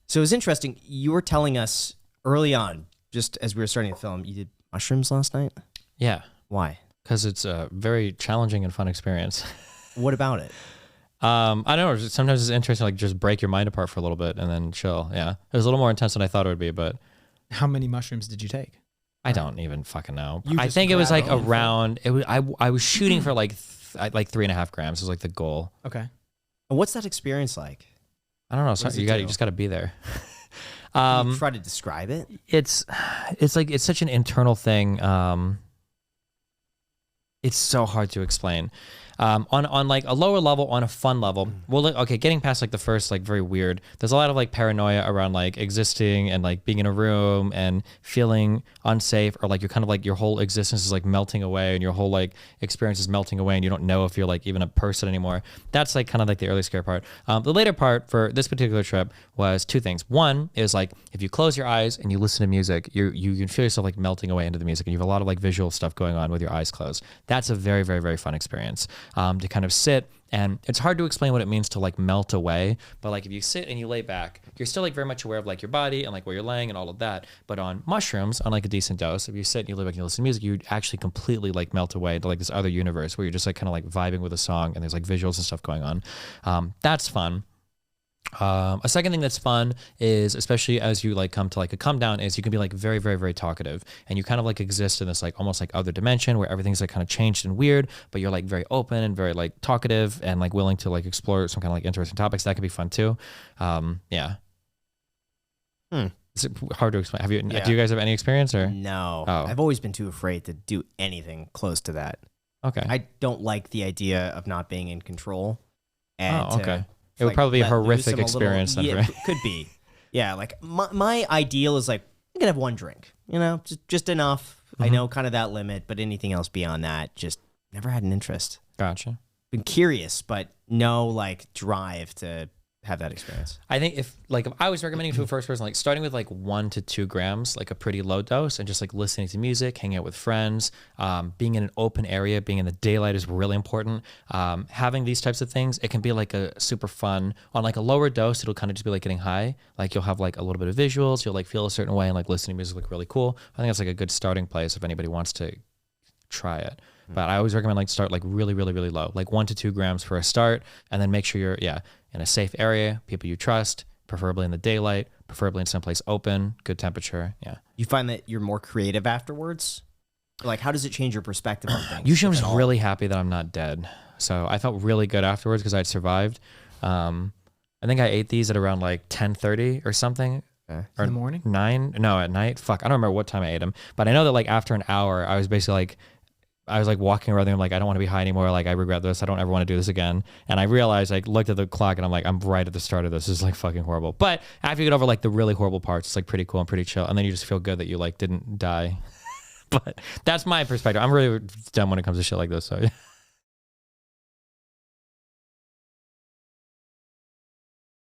So it was interesting. You were telling us early on, just as we were starting to film, you did mushrooms last night? Yeah. Why? Because it's a very challenging and fun experience. What about it? I don't know. Sometimes it's interesting, like just break your mind apart for a little bit and then chill. Yeah. It was a little more intense than I thought it would be, but How many mushrooms did you take? I don't even fucking know. You I just think it was like grabbed them. around, I was shooting for like 3.5 grams was like the goal. Okay. And what's that experience like? I don't know. does it You do? just got to be there. Can you try to describe it? It's like, it's such an internal thing. It's so hard to explain. On like a lower level, on a fun level, well, okay, getting past like the first, like very weird, there's a lot of like paranoia around like existing and like being in a room and feeling unsafe, or like you're kind of like your whole existence is like melting away and your whole like experience is melting away and you don't know if you're like even a person anymore. That's like kind of like the early scare part. The later part for this particular trip was two things. One is like, if you close your eyes and you listen to music, you can feel yourself like melting away into the music, and you have a lot of like visual stuff going on with your eyes closed. That's a very, very, very fun experience. To kind of sit, and it's hard to explain what it means to like melt away, but like if you sit and you lay back, you're still like very much aware of like your body and like where you're laying and all of that. But on mushrooms, on like a decent dose, if you sit and you lay back and you listen to music, you actually completely like melt away to like this other universe where you're just like kind of like vibing with a song and there's like visuals and stuff going on. That's fun. A second thing that's fun is, especially as you like come to like a come down, is you can be like very, very, very talkative, and you kind of like exist in this like almost like other dimension where everything's like kind of changed and weird, but you're like very open and very like talkative and like willing to like explore some kind of like interesting topics. That could be fun too. Yeah. It's hard to explain. Do you guys have any experience or? No. Oh. I've always been too afraid to do anything close to that. Okay. I don't like the idea of not being in control. And okay. It would probably be a horrific experience then. Yeah, could be. Yeah, like my ideal is like, I'm gonna have one drink, just enough. I know kind of that limit, but anything else beyond that, just never had an interest. Gotcha. Been curious, but no like drive to have that experience. I think if I was recommending to a first person, like starting with like 1 to 2 grams, like a pretty low dose, and just like listening to music, hanging out with friends, being in an open area, being in the daylight is really important. Having these types of things, it can be like a super fun. On like a lower dose, it'll kind of just be like getting high. Like you'll have like a little bit of visuals, you'll like feel a certain way, and like listening to music look really cool. I think that's like a good starting place if anybody wants to try it. But I always recommend like start like really, really, really low, like 1 to 2 grams for a start, and then make sure you're in a safe area, people you trust, preferably in the daylight, preferably in someplace open, good temperature. Yeah. You find that you're more creative afterwards? Like, how does it change your perspective on things? Usually I'm just really happy that I'm not dead. So I felt really good afterwards because I'd survived. I think I ate these at around like 10:30 or something. In the morning? 9? No, at night. Fuck, I don't remember what time I ate them. But I know that like after an hour, I was basically like, walking around there, I'm like, I don't want to be high anymore. Like, I regret this. I don't ever want to do this again. And I realized, I looked at the clock and I'm like, I'm right at the start of this. This is like fucking horrible. But after you get over like the really horrible parts, it's like pretty cool and pretty chill. And then you just feel good that you like didn't die. But that's my perspective. I'm really dumb when it comes to shit like this. So